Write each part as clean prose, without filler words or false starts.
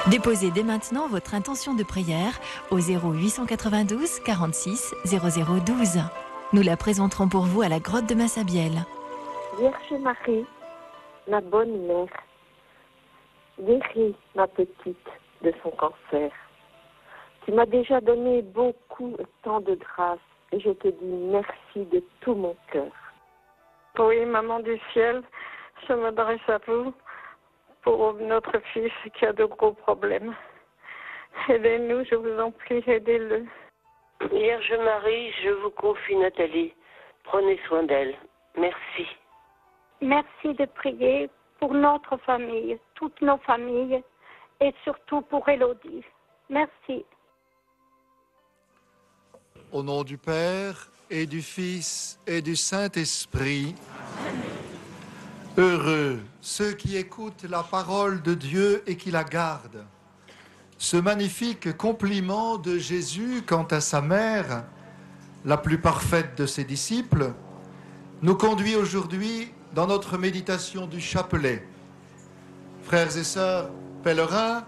Déposez dès maintenant votre intention de prière au 0892 46 0012. Nous la présenterons pour vous à la grotte de Massabielle. Vierge Marie, ma bonne mère, guéris ma petite de son cancer. Tu m'as déjà donné beaucoup et tant de grâce et je te dis merci de tout mon cœur. Oui, Maman du ciel, je m'adresse à vous pour notre fils qui a de gros problèmes. Aidez-nous, je vous en prie, aidez-le. Vierge Marie, je vous confie Nathalie. Prenez soin d'elle. Merci. Merci de prier pour notre famille, toutes nos familles et surtout pour Élodie. Merci. Au nom du Père et du Fils et du Saint-Esprit, heureux ceux qui écoutent la parole de Dieu et qui la gardent. Ce magnifique compliment de Jésus quant à sa mère, la plus parfaite de ses disciples, nous conduit aujourd'hui dans notre méditation du chapelet. Frères et sœurs pèlerins,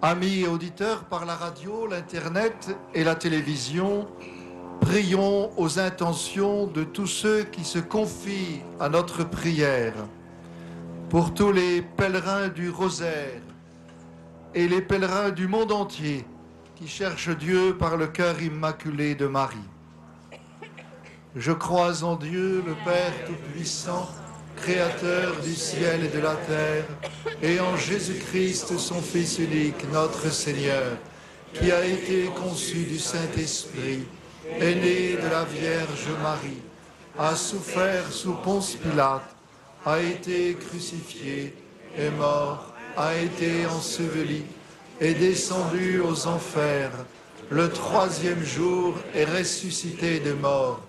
amis et auditeurs par la radio, l'internet et la télévision, prions aux intentions de tous ceux qui se confient à notre prière. Pour tous les pèlerins du rosaire et les pèlerins du monde entier qui cherchent Dieu par le cœur immaculé de Marie. Je crois en Dieu, le Père Tout-Puissant, Créateur du ciel et de la terre, et en Jésus-Christ, son Fils unique, notre Seigneur, qui a été conçu du Saint-Esprit, est né de la Vierge Marie, a souffert sous Ponce Pilate, a été crucifié, est mort, a été enseveli, est descendu aux enfers, le troisième jour est ressuscité des morts,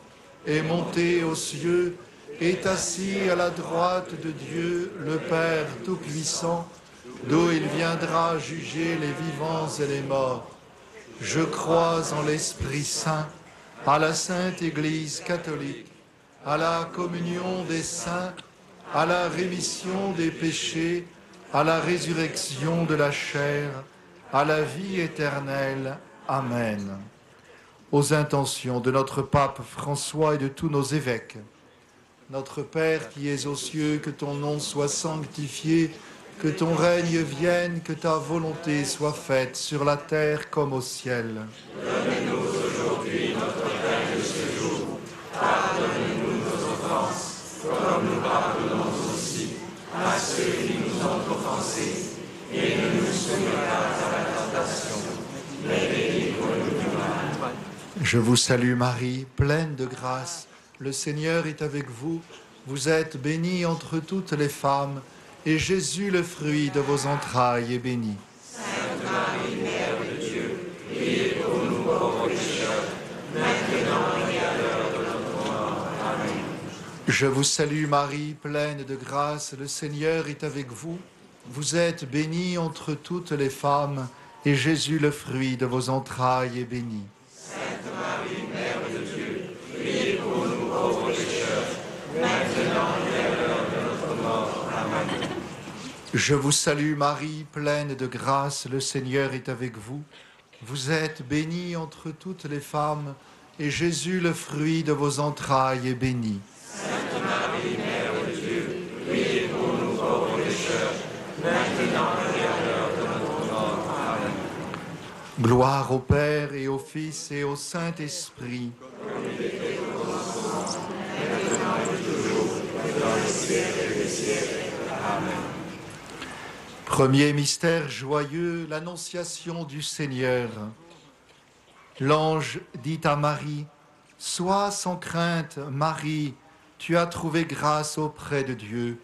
est monté aux cieux, est assis à la droite de Dieu, le Père Tout-Puissant, d'où il viendra juger les vivants et les morts. Je crois en l'Esprit Saint, à la Sainte Église catholique, à la communion des saints, à la rémission des péchés, à la résurrection de la chair, à la vie éternelle. Amen. Aux intentions de notre pape François et de tous nos évêques. Notre Père qui es aux cieux, que ton nom soit sanctifié, que ton règne vienne, que ta volonté soit faite sur la terre comme au ciel. Donne-nous aujourd'hui notre pain de ce jour. Pardonne-nous nos offenses, comme nous pardonnons aussi à ceux qui nous ont offensés. Et ne nous soumets pas à la tentation, mais délivre-nous du mal. Je vous salue Marie, pleine de grâce. Le Seigneur est avec vous. Vous êtes bénie entre toutes les femmes, et Jésus, le fruit de vos entrailles, est béni. Sainte Marie, Mère de Dieu, priez pour nous pauvres pécheurs, maintenant et à l'heure de notre mort. Amen. Je vous salue Marie, pleine de grâce. Le Seigneur est avec vous. Vous êtes bénie entre toutes les femmes, et Jésus, le fruit de vos entrailles, est béni. Sainte Marie, Mère de Dieu, priez pour nous pauvres pécheurs, maintenant et à l'heure de notre mort. Amen. Je vous salue Marie, pleine de grâce, le Seigneur est avec vous. Vous êtes bénie entre toutes les femmes, et Jésus, le fruit de vos entrailles, est béni. Sainte Marie, Mère de Dieu, priez pour nous pauvres pécheurs, maintenant et à l'heure de notre mort. Amen. Gloire au Père et au Fils et au Saint-Esprit. Premier mystère joyeux, l'annonciation du Seigneur. L'ange dit à Marie, « Sois sans crainte, Marie, tu as trouvé grâce auprès de Dieu.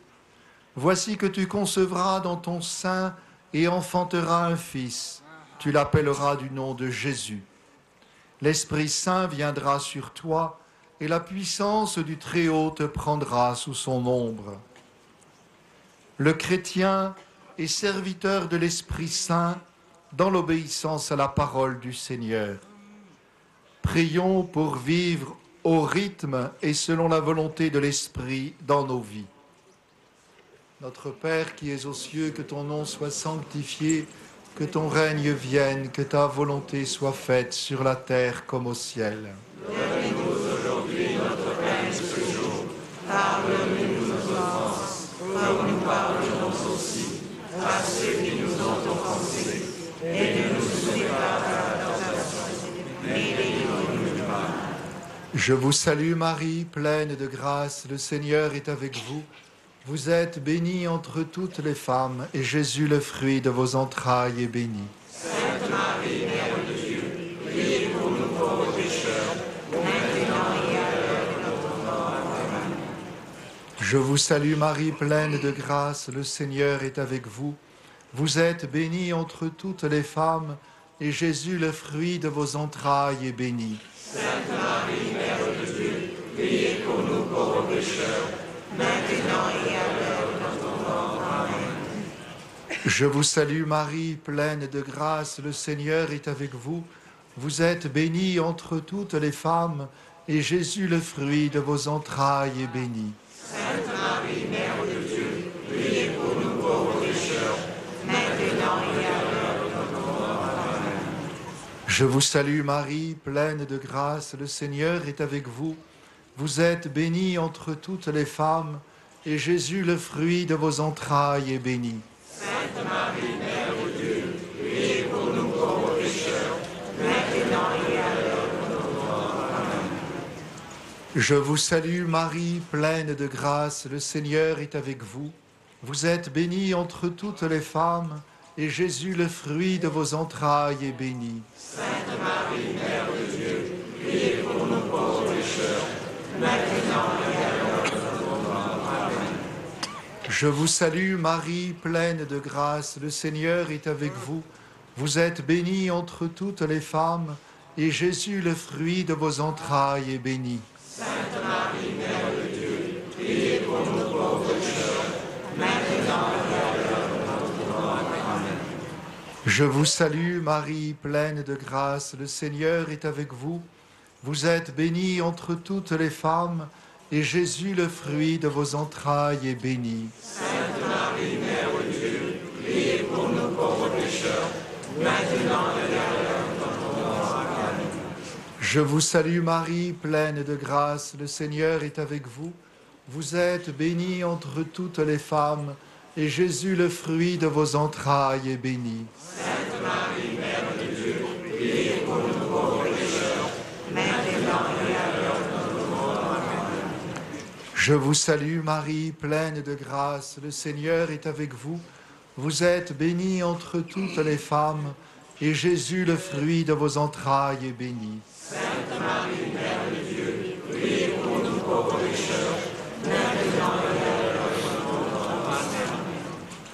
Voici que tu concevras dans ton sein et enfanteras un fils. Tu l'appelleras du nom de Jésus. L'Esprit Saint viendra sur toi et la puissance du Très-Haut te prendra sous son ombre. » Le chrétien est serviteur de l'Esprit Saint dans l'obéissance à la parole du Seigneur. Prions pour vivre au rythme et selon la volonté de l'Esprit dans nos vies. Notre Père qui es aux cieux, que ton nom soit sanctifié, Que ton règne vienne, que ta volonté soit faite sur la terre comme au ciel. Donne-nous aujourd'hui notre pain de ce jour. Pardonne-nous nos offenses, comme nous pardonnons aussi à ceux qui nous ont offensés. Et ne nous soumets pas à la tentation, mais délivre-nous du mal. Je vous salue Marie, pleine de grâce, le Seigneur est avec vous. Vous êtes bénie entre toutes les femmes, et Jésus, le fruit de vos entrailles, est béni. Sainte Marie, Mère de Dieu, priez pour nous pauvres pécheurs, maintenant et à l'heure de notre mort. Amen. Je vous salue Marie, pleine de grâce, le Seigneur est avec vous. Vous êtes bénie entre toutes les femmes, et Jésus, le fruit de vos entrailles, est béni. Sainte Marie, Mère de Dieu, priez pour nous pauvres pécheurs, maintenant et à l'heure de notre mort. Amen. Je vous salue Marie, pleine de grâce, le Seigneur est avec vous. Vous êtes bénie entre toutes les femmes, et Jésus, le fruit de vos entrailles, est béni. Sainte Marie, Mère de Dieu, priez pour nous pauvres pécheurs, maintenant et à l'heure de notre mort. Amen. Je vous salue Marie, pleine de grâce, le Seigneur est avec vous. Vous êtes bénie entre toutes les femmes, et Jésus, le fruit de vos entrailles, est béni. Sainte Marie, Mère de Dieu, priez pour nous pauvres pécheurs, maintenant et à l'heure de notre mort. Amen. Je vous salue Marie, pleine de grâce, le Seigneur est avec vous. Vous êtes bénie entre toutes les femmes, et Jésus, le fruit de vos entrailles, est béni. Sainte Marie, Mère de Dieu, priez pour nous pauvres pécheurs, maintenant et à l'heure de notre mort. Amen. Je vous salue Marie, pleine de grâce, le Seigneur est avec vous. Vous êtes bénie entre toutes les femmes, et Jésus, le fruit de vos entrailles, est béni. Sainte Marie, Mère de Dieu, priez pour nous pauvres pécheurs, maintenant et à l'heure de notre mort. Amen. Je vous salue Marie, pleine de grâce, le Seigneur est avec vous. Vous êtes bénie entre toutes les femmes, et Jésus, le fruit de vos entrailles, est béni. Sainte Marie, Mère de Dieu, priez pour nous pauvres pécheurs, maintenant et à l'heure de notre mort. Amen. Je vous salue Marie, pleine de grâce, le Seigneur est avec vous. Vous êtes bénie entre toutes les femmes, et Jésus, le fruit de vos entrailles, est béni. Sainte Marie, Mère de Dieu, priez pour nous pauvres pécheurs, maintenant et à l'heure de notre mort. Amen. Je vous salue Marie, pleine de grâce, le Seigneur est avec vous. Vous êtes bénie entre toutes les femmes, et Jésus, le fruit de vos entrailles, est béni. Sainte Marie, Mère de Dieu, priez pour nous pauvres pécheurs, maintenant et à l'heure de notre mort. Amen.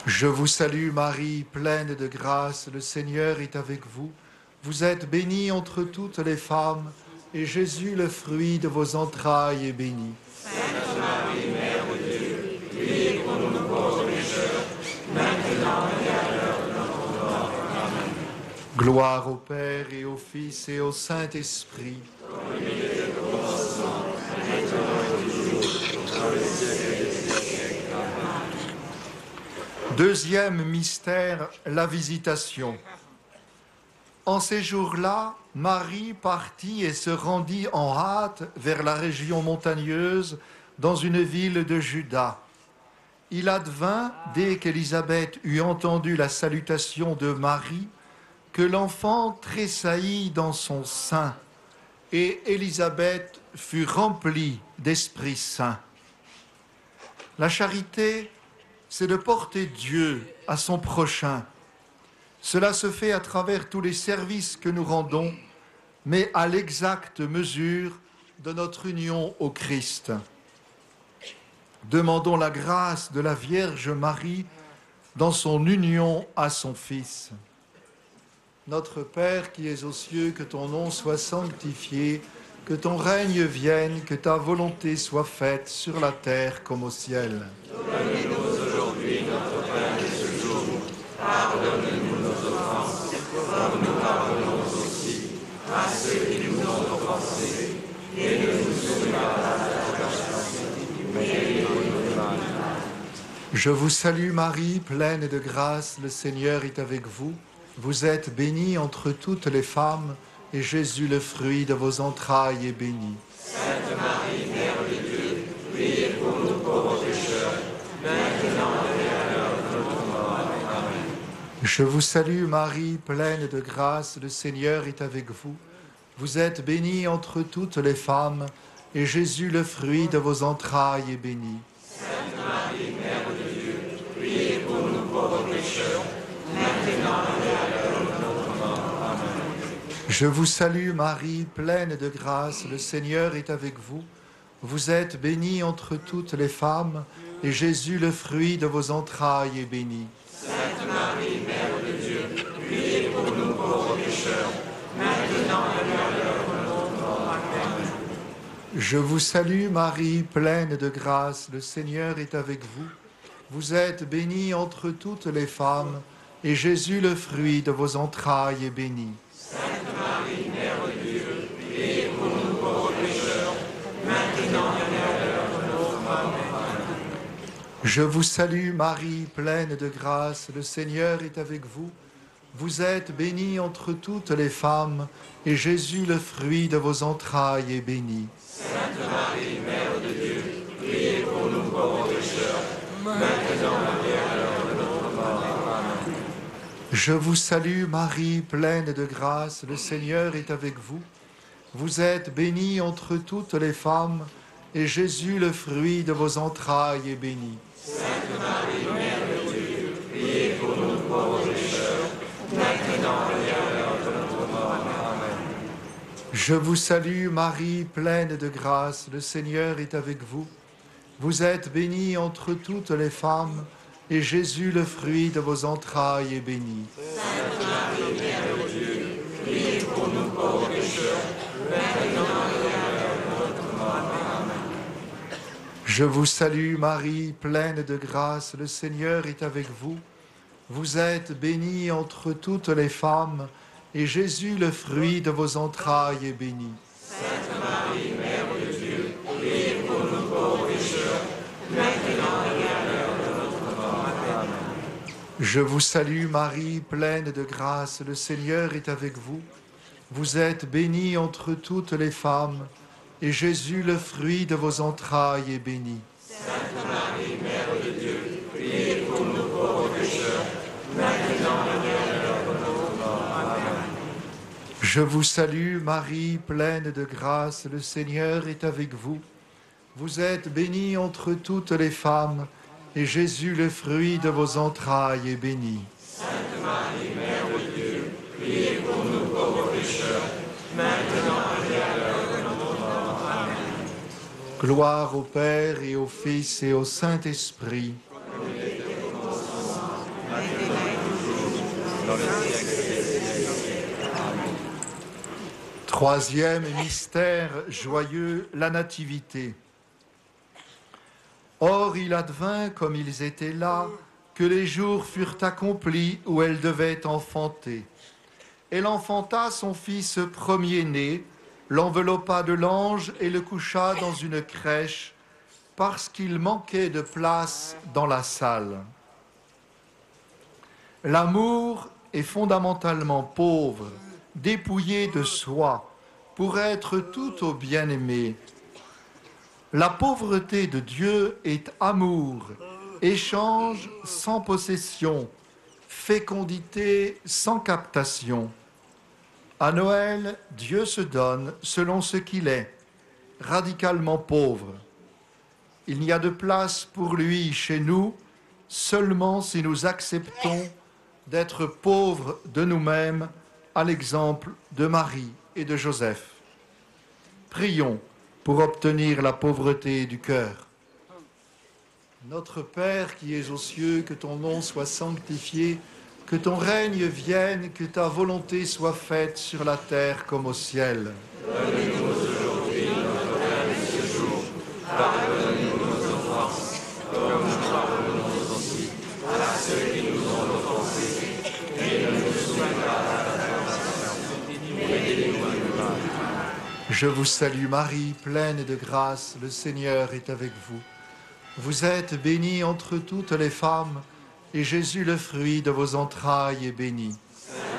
Je vous salue Marie, pleine de grâce, le Seigneur est avec vous. Vous êtes bénie entre toutes les femmes, et Jésus, le fruit de vos entrailles, est béni. Sainte Marie, Mère de Dieu, priez pour nous pauvres pécheurs, maintenant et à l'heure de notre mort. Amen. Gloire au Père et au Fils et au Saint-Esprit. Comme il était au commencement, maintenant et toujours, dans les siècles des siècles. Amen. Deuxième mystère, la visitation. En ces jours-là, Marie partit et se rendit en hâte vers la région montagneuse dans une ville de Juda. Il advint, dès qu'Élisabeth eut entendu la salutation de Marie, que l'enfant tressaillit dans son sein, et Élisabeth fut remplie d'Esprit Saint. La charité, c'est de porter Dieu à son prochain. Cela se fait à travers tous les services que nous rendons, mais à l'exacte mesure de notre union au Christ. Demandons la grâce de la Vierge Marie dans son union à son Fils. Notre Père qui es aux cieux, que ton nom soit sanctifié, que ton règne vienne, que ta volonté soit faite sur la terre comme au ciel. Donne-nous aujourd'hui notre pain de ce jour. Pardonne-nous nos offenses, comme nous pardonnons aussi à ceux qui nous ont offensés. Et ne nous soumets pas à la tentation, mais délivre-nous du mal. Je vous salue Marie, pleine de grâce, le Seigneur est avec vous. Vous êtes bénie entre toutes les femmes, et Jésus, le fruit de vos entrailles, est béni. Sainte Marie, Mère de Dieu, priez pour nous pauvres pécheurs, maintenant et à l'heure de notre mort. Amen. Je vous salue Marie, pleine de grâce, le Seigneur est avec vous. Vous êtes bénie entre toutes les femmes, et Jésus, le fruit de vos entrailles, est béni. Sainte Marie, Mère de Dieu, priez pour nous pauvres pécheurs, maintenant et à l'heure de notre mort. Amen. Je vous salue Marie, pleine de grâce, le Seigneur est avec vous. Vous êtes bénie entre toutes les femmes, et Jésus, le fruit de vos entrailles, est béni. Sainte Marie, Mère de Dieu, priez pour nous pauvres pécheurs, maintenant et à l'heure de notre mort. Amen. Je vous salue Marie, pleine de grâce, le Seigneur est avec vous. Vous êtes bénie entre toutes les femmes, et Jésus, le fruit de vos entrailles, est béni. Sainte Marie, Mère de Dieu, priez pour nous pauvres pécheurs, maintenant et à l'heure de notre mort. Amen. Je vous salue Marie, pleine de grâce, le Seigneur est avec vous. Vous êtes bénie entre toutes les femmes, et Jésus, le fruit de vos entrailles, est béni. Sainte Marie, Mère de Dieu, priez pour nous pauvres pécheurs, maintenant et à l'heure de notre mort. Amen. Je vous salue Marie, pleine de grâce, le Seigneur est avec vous. Vous êtes bénie entre toutes les femmes, et Jésus, le fruit de vos entrailles, est béni. Sainte Marie, Mère de Dieu, priez pour nous pauvres pécheurs, maintenant et à l'heure de notre mort. Amen. Je vous salue Marie, pleine de grâce, le Seigneur est avec vous. Vous êtes bénie entre toutes les femmes, et Jésus, le fruit de vos entrailles, est béni. Sainte Marie, Mère de Dieu, priez pour nous pauvres pécheurs, maintenant et à l'heure de notre mort. Amen. Je vous salue Marie, pleine de grâce, le Seigneur est avec vous. Vous êtes bénie entre toutes les femmes, et Jésus, le fruit de vos entrailles, est béni. Sainte Marie, Mère de Dieu, priez pour nous pauvres pécheurs, maintenant et à l'heure de notre mort. Amen. Je vous salue Marie, pleine de grâce, le Seigneur est avec vous. Vous êtes bénie entre toutes les femmes, et Jésus, le fruit de vos entrailles, est béni. Sainte Marie, Mère de Dieu, priez pour nous pauvres pécheurs, maintenant et à l'heure de notre mort. Amen. Je vous salue Marie, pleine de grâce, le Seigneur est avec vous. Vous êtes bénie entre toutes les femmes, et Jésus, le fruit de vos entrailles, est béni. Sainte Marie, Mère de Dieu, priez pour nous pauvres pécheurs, maintenant et à l'heure de notre mort. Amen. Gloire au Père et au Fils et au Saint-Esprit. Troisième mystère joyeux, la Nativité. Or il advint, comme ils étaient là, que les jours furent accomplis où elle devait enfanter. Elle enfanta son fils premier-né, l'enveloppa de l'ange et le coucha dans une crèche, parce qu'il manquait de place dans la salle. L'amour est fondamentalement pauvre, dépouillé de soi, pour être tout au bien-aimé. La pauvreté de Dieu est amour, échange sans possession, fécondité sans captation. À Noël, Dieu se donne selon ce qu'il est, radicalement pauvre. Il n'y a de place pour lui chez nous seulement si nous acceptons d'être pauvres de nous-mêmes, à l'exemple de Marie et de Joseph. Prions pour obtenir la pauvreté du cœur. Notre Père qui es aux cieux, que ton nom soit sanctifié, que ton règne vienne, que ta volonté soit faite sur la terre comme au ciel. Donne-nous aujourd'hui notre pain de ce jour. Pardonne-nous nos offenses, comme nous pardonnons aussi à ceux qui nous ont offensés. Et ne nous soumets pas à la tentation, mais délivre-nous du mal. Je vous salue Marie, pleine de grâce, le Seigneur est avec vous. Vous êtes bénie entre toutes les femmes, et Jésus, le fruit de vos entrailles, est béni. Sainte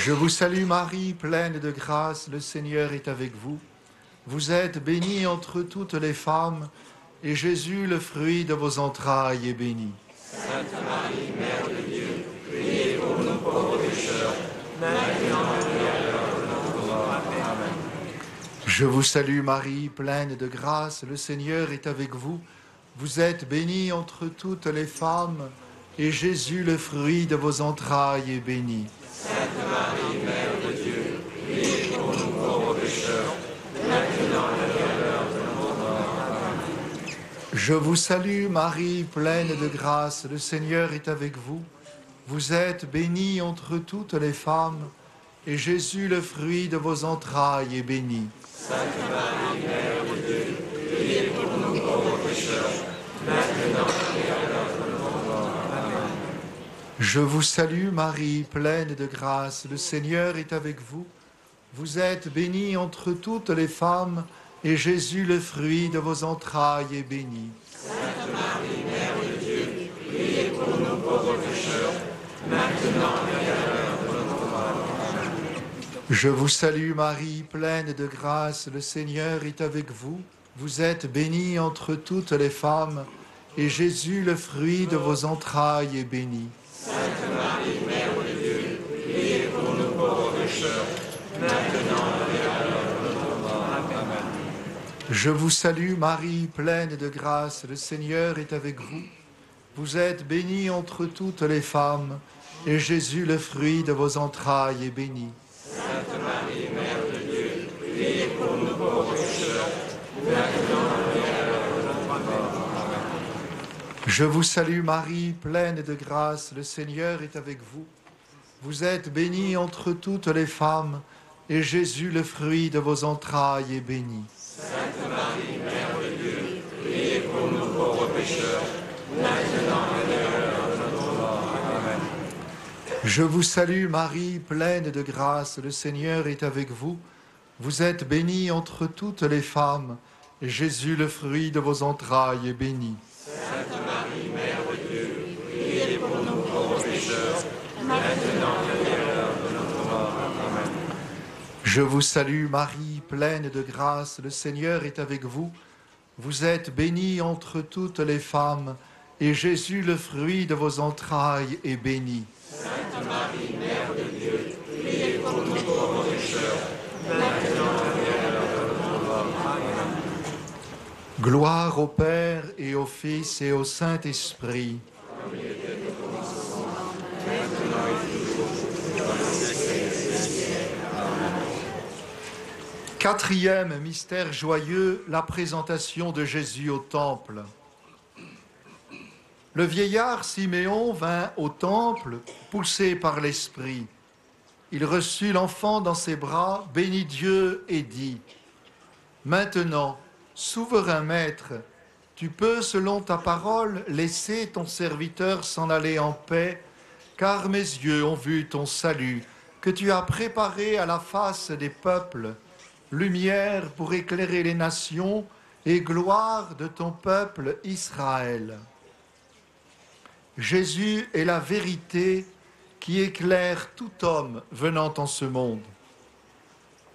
Je vous salue Marie, pleine de grâce, le Seigneur est avec vous. Vous êtes bénie entre toutes les femmes, et Jésus, le fruit de vos entrailles, est béni. Sainte Marie, Mère de Dieu, priez pour nous pauvres pécheurs, maintenant et à l'heure de notre mort. Amen. Je vous salue Marie, pleine de grâce, le Seigneur est avec vous. Vous êtes bénie entre toutes les femmes, et Jésus, le fruit de vos entrailles, est béni. Sainte Marie, Mère de Dieu, priez pour nous pauvres pécheurs, maintenant et à l'heure de notre mort. Amen. Je vous salue Marie, pleine de grâce, le Seigneur est avec vous. Vous êtes bénie entre toutes les femmes, et Jésus, le fruit de vos entrailles, est béni. Sainte Marie, Mère de Dieu, priez pour nous pauvres pécheurs, maintenant et à l'heure de notre mort. Amen. Je vous salue Marie, pleine de grâce, le Seigneur est avec vous. Vous êtes bénie entre toutes les femmes, et Jésus, le fruit de vos entrailles, est béni. Sainte Marie, Mère de Dieu, priez pour nous pauvres pécheurs, maintenant et à l'heure de notre mort. Amen. Je vous salue Marie, pleine de grâce, le Seigneur est avec vous. Vous êtes bénie entre toutes les femmes, et Jésus, le fruit de vos entrailles, est béni. Sainte Marie, Mère de Dieu, priez pour nous pauvres pécheurs, maintenant et à l'heure de notre mort. Amen. Je vous salue Marie, pleine de grâce, le Seigneur est avec vous. Vous êtes bénie entre toutes les femmes, et Jésus, le fruit de vos entrailles, est béni. Sainte Marie, Mère de Dieu, priez pour nous pauvres pécheurs, maintenant et à l'heure de notre mort. Amen. Je vous salue Marie, pleine de grâce, le Seigneur est avec vous. Vous êtes bénie entre toutes les femmes, et Jésus, le fruit de vos entrailles, est béni. Sainte Marie, Mère de Dieu, priez pour nous pauvres pécheurs, maintenant et à l'heure de notre mort. Amen. Je vous salue Marie, pleine de grâce, le Seigneur est avec vous. Vous êtes bénie entre toutes les femmes, et Jésus, le fruit de vos entrailles, est béni. Sainte Marie, Mère de Dieu, priez pour nous pauvres pécheurs, maintenant et à l'heure de notre mort. Amen. Je vous salue Marie, pleine de grâce, le Seigneur est avec vous. Vous êtes bénie entre toutes les femmes, et Jésus, le fruit de vos entrailles, est béni. Sainte Marie, Mère de Dieu, priez pour nous pauvres pécheurs, maintenant et à l'heure de notre mort. Amen. Gloire au Père et au Fils et au Saint-Esprit. Quatrième mystère joyeux, la présentation de Jésus au temple. Le vieillard Siméon vint au temple, poussé par l'Esprit. Il reçut l'enfant dans ses bras, bénit Dieu et dit : Maintenant, souverain Maître, tu peux, selon ta parole, laisser ton serviteur s'en aller en paix, car mes yeux ont vu ton salut, que tu as préparé à la face des peuples, lumière pour éclairer les nations et gloire de ton peuple Israël. Jésus est la vérité qui éclaire tout homme venant en ce monde.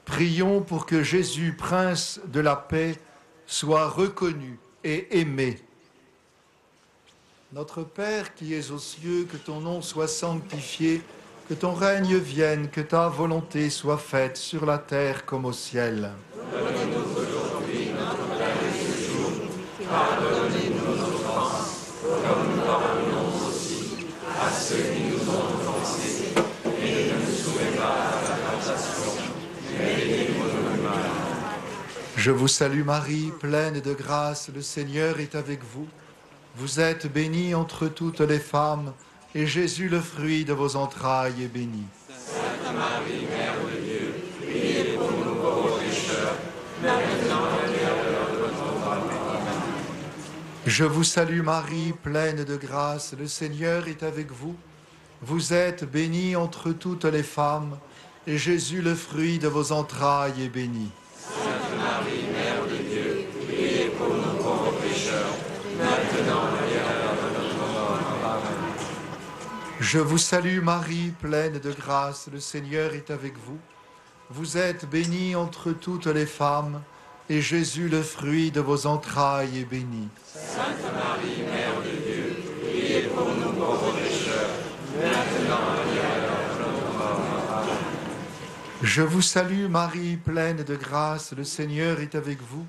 Prions pour que Jésus, Prince de la paix, soit reconnu et aimé. Notre Père qui es aux cieux, que ton nom soit sanctifié, que ton règne vienne, que ta volonté soit faite sur la terre comme au ciel. Donne-nous aujourd'hui notre pain de ce jour. Pardonnez-nous nos offenses, comme nous pardonnons aussi à ceux qui nous ont offensés. Et ne nous soumets pas à la tentation, mais délivre-nous du mal. Je vous salue Marie, pleine de grâce, le Seigneur est avec vous. Vous êtes bénie entre toutes les femmes, et Jésus, le fruit de vos entrailles, est béni. Sainte Marie, Mère de Dieu, priez pour nous pauvres pécheurs, maintenant et à l'heure de notre mort. Amen. Je vous salue Marie, pleine de grâce, le Seigneur est avec vous. Vous êtes bénie entre toutes les femmes, et Jésus, le fruit de vos entrailles, est béni. Sainte Marie, Mère de Dieu, priez pour nous pauvres pécheurs, maintenant et à l'heure de notre mort. Amen. Je vous salue Marie, pleine de grâce, le Seigneur est avec vous. Vous êtes bénie entre toutes les femmes, et Jésus, le fruit de vos entrailles, est béni. Sainte Marie, Mère de Dieu, priez pour nous pauvres pécheurs, maintenant et à l'heure de notre mort. Amen. Je vous salue Marie, pleine de grâce, le Seigneur est avec vous.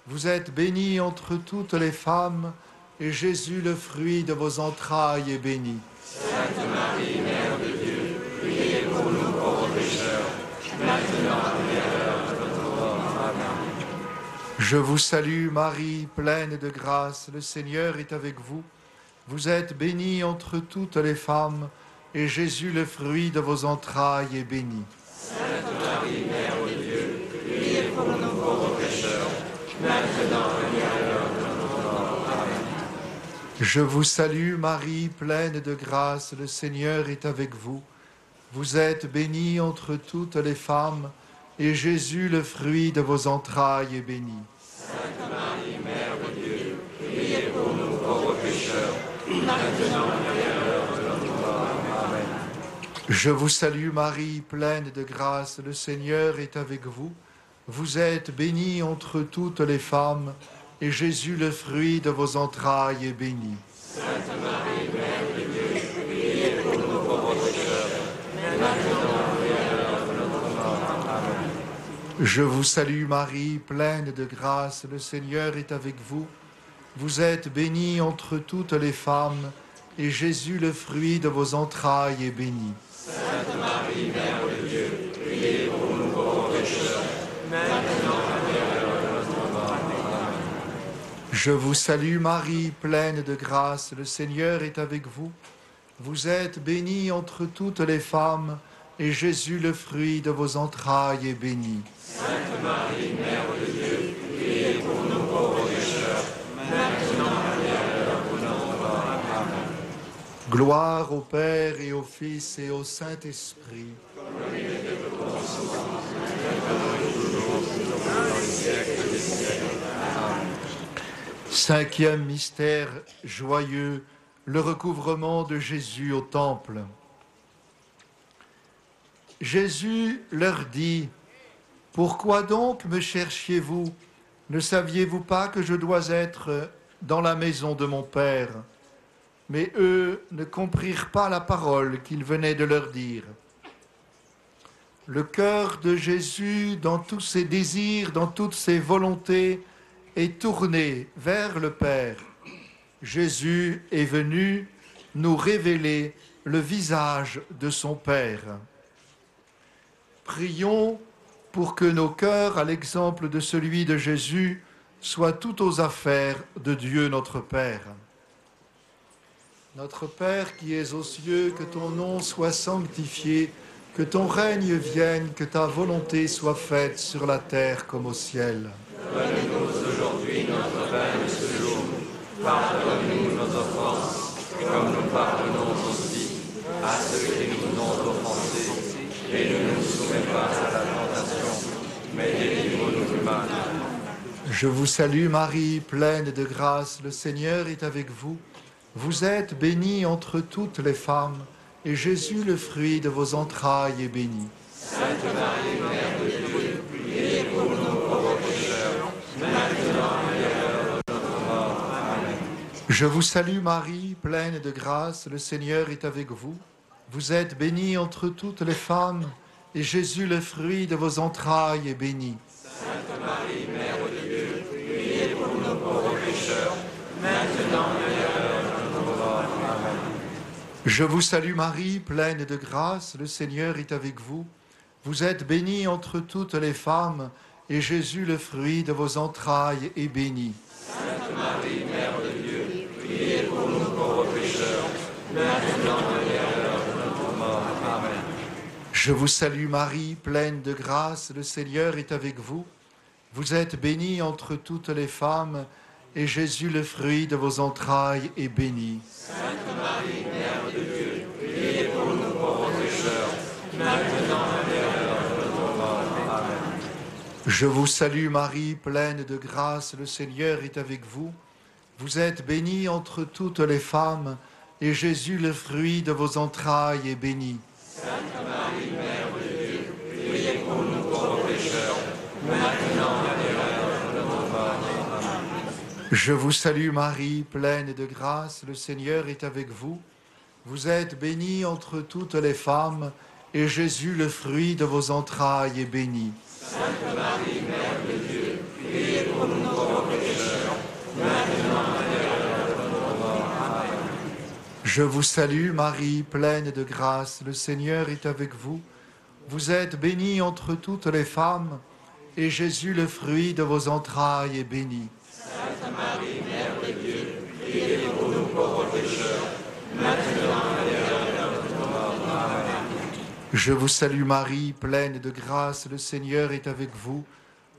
Vous êtes bénie entre toutes les femmes, et Jésus, le fruit de vos entrailles, est béni. Sainte Marie, Mère de Dieu, priez pour nous pauvres pécheurs, maintenant et à l'heure de notre mort. Amen. Je vous salue Marie, pleine de grâce, le Seigneur est avec vous. Vous êtes bénie entre toutes les femmes, et Jésus, le fruit de vos entrailles, est béni. Sainte Marie, Mère de Dieu, priez pour nous pauvres pécheurs, maintenant et à l'heure de notre mort. Amen. Je vous salue Marie, pleine de grâce, le Seigneur est avec vous. Vous êtes bénie entre toutes les femmes, et Jésus, le fruit de vos entrailles, est béni. Sainte Marie, Mère de Dieu, priez pour nous pauvres pécheurs, maintenant et à l'heure de notre mort. Amen. Je vous salue Marie, pleine de grâce, le Seigneur est avec vous. Vous êtes bénie entre toutes les femmes, et Jésus, le fruit de vos entrailles, est béni. Sainte Marie, Mère de Dieu, priez pour nous pauvres pécheurs, maintenant et à l'heure de notre mort. Amen. Je vous salue Marie, pleine de grâce, le Seigneur est avec vous. Vous êtes bénie entre toutes les femmes, et Jésus, le fruit de vos entrailles, est béni. Sainte Marie, Mère de Dieu, priez pour nous pauvres pécheurs, maintenant et à l'heure de notre mort. Amen. Je vous salue Marie, pleine de grâce, le Seigneur est avec vous. Vous êtes bénie entre toutes les femmes, et Jésus, le fruit de vos entrailles, est béni. Sainte Marie, Mère de Dieu, priez pour nous pauvres pécheurs, maintenant et à l'heure de notre mort. Amen. Gloire au Père et au Fils et au Saint-Esprit. Cinquième mystère joyeux, le recouvrement de Jésus au temple. Jésus leur dit, « Pourquoi donc me cherchiez-vous? Ne saviez-vous pas que je dois être dans la maison de mon Père ?» Mais eux ne comprirent pas la parole qu'il venait de leur dire. Le cœur de Jésus, dans tous ses désirs, dans toutes ses volontés, est tourné vers le Père. Jésus est venu nous révéler le visage de son Père. Prions pour que nos cœurs, à l'exemple de celui de Jésus, soient tout aux affaires de Dieu notre Père. Notre Père qui es aux cieux, que ton nom soit sanctifié, que ton règne vienne, que ta volonté soit faite sur la terre comme au ciel. Donne-nous aujourd'hui notre pain de ce jour. Pardonne-nous nos offenses, comme nous pardonnons aussi à ceux qui nous ont offensés. Et ne nous soumets pas à la tentation, mais délivre-nous du mal. Je vous salue Marie, pleine de grâce, le Seigneur est avec vous. Vous êtes bénie entre toutes les femmes, et Jésus, le fruit de vos entrailles, est béni. Sainte Marie, Mère de Dieu, priez pour nous pauvres pécheurs, maintenant et à l'heure de notre mort. Amen. Je vous salue Marie, pleine de grâce, le Seigneur est avec vous. Vous êtes bénie entre toutes les femmes, et Jésus, le fruit de vos entrailles, est béni. Sainte Marie, Mère de Dieu, priez pour nous pauvres pécheurs, maintenant et à l'heure de notre mort. Amen. Je vous salue Marie, pleine de grâce, le Seigneur est avec vous. Vous êtes bénie entre toutes les femmes, et Jésus, le fruit de vos entrailles, est béni. Sainte Marie, Mère de Dieu, priez pour nous pauvres pécheurs, maintenant et à l'heure de notre mort. Amen. Je vous salue Marie, pleine de grâce, le Seigneur est avec vous. Vous êtes bénie entre toutes les femmes, et Jésus, le fruit de vos entrailles, est béni. Sainte Marie, Mère de Dieu, priez pour nous pauvres pécheurs, maintenant et à l'heure de notre mort. Amen. Je vous salue Marie, pleine de grâce, le Seigneur est avec vous. Vous êtes bénie entre toutes les femmes, et Jésus, le fruit de vos entrailles, est béni. Sainte Marie, Mère de Dieu, priez pour nous pauvres pécheurs, maintenant et à l'heure de notre mort. Amen. Je vous salue Marie, pleine de grâce, le Seigneur est avec vous. Vous êtes bénie entre toutes les femmes, et Jésus, le fruit de vos entrailles, est béni. Sainte Marie, Mère de Dieu, priez pour nous pauvres pécheurs, maintenant et à l'heure de notre mort. Amen. Je vous salue Marie, pleine de grâce, le Seigneur est avec vous. Vous êtes bénie entre toutes les femmes, et Jésus, le fruit de vos entrailles, est béni. Sainte Marie, Mère de Dieu, priez pour nous pauvres pécheurs, maintenant et à l'heure de notre mort. Amen. Je vous salue Marie, pleine de grâce, le Seigneur est avec vous.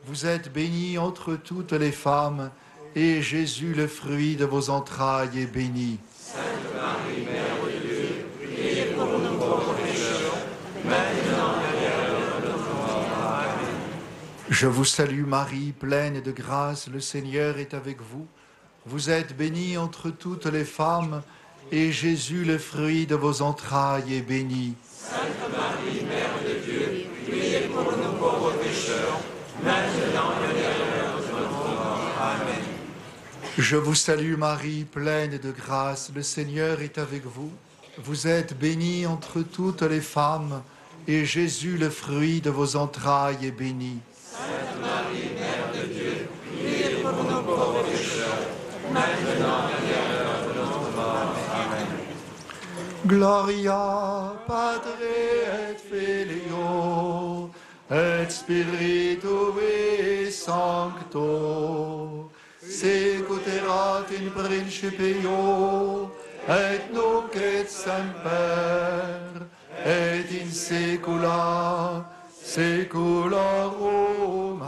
Vous êtes bénie entre toutes les femmes, et Jésus, le fruit de vos entrailles, est béni. Sainte Marie, Mère de Dieu, priez pour nous pauvres pécheurs, maintenant et à l'heure de notre mort. Amen. Je vous salue Marie, pleine de grâce, le Seigneur est avec vous. Vous êtes bénie entre toutes les femmes, et Jésus, le fruit de vos entrailles, est béni. Sainte Marie, Mère de Dieu, priez pour nous pauvres pécheurs, maintenant et à l'heure de notre mort. Amen. Je vous salue Marie, pleine de grâce, le Seigneur est avec vous. Vous êtes bénie entre toutes les femmes, et Jésus, le fruit de vos entrailles, est béni. Sainte Marie, Mère de Dieu, priez pour nous pauvres pécheurs, maintenant et à l'heure de notre mort. Amen. Gloria Patri et Filio et Spiritui Sancto, secuterat in principio et nunc et semper et in saecula saeculorum.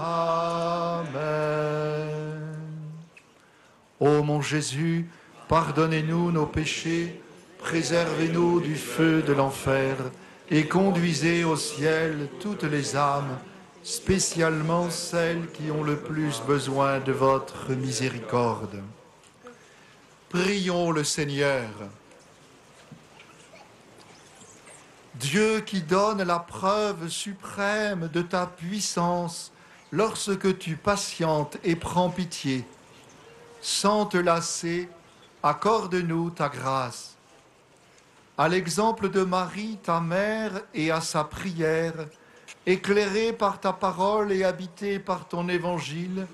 Amen. Ô mon Jésus, pardonnez-nous nos péchés, préservez-nous du feu de l'enfer et conduisez au ciel toutes les âmes, spécialement celles qui ont le plus besoin de votre miséricorde. Prions le Seigneur. Dieu qui donne la preuve suprême de ta puissance lorsque tu patientes et prends pitié, sans te lasser, accorde-nous ta grâce. À l'exemple de Marie, ta mère, et à sa prière, éclairée par ta parole et habitée par ton évangile,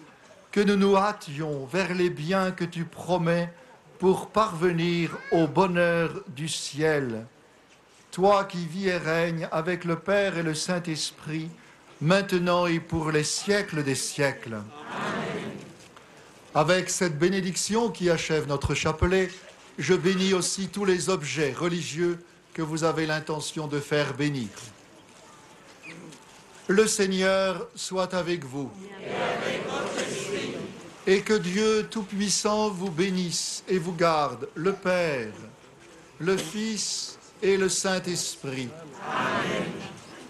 que nous nous hâtions vers les biens que tu promets pour parvenir au bonheur du ciel. Toi qui vis et règnes avec le Père et le Saint-Esprit, maintenant et pour les siècles des siècles. Amen. Avec cette bénédiction qui achève notre chapelet, je bénis aussi tous les objets religieux que vous avez l'intention de faire bénir. Le Seigneur soit avec vous. Et avec votre esprit. Et que Dieu Tout-Puissant vous bénisse et vous garde, le Père, le Fils et le Saint-Esprit. Amen.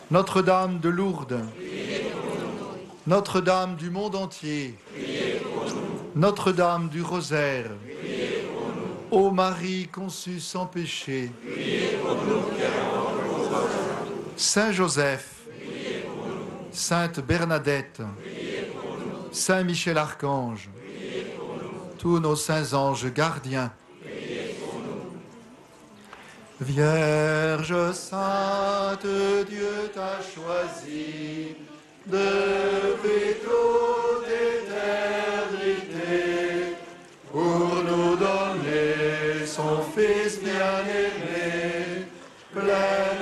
Notre-Dame de Lourdes, Priez pour nous. Notre-Dame du monde entier, Priez pour nous. Notre-Dame du Rosaire, Priez pour nous. ô Marie conçue sans péché, Priez pour nous qui avons recours à vous. Saint Joseph, Priez pour nous. Sainte Bernadette, Priez pour nous. Saint Michel Archange, Priez pour nous. tous nos saints anges gardiens. Priez pour nous. Vierge sainte, Dieu t'a choisi depuis toute éternité pour nous donner son Fils bien-aimé, plein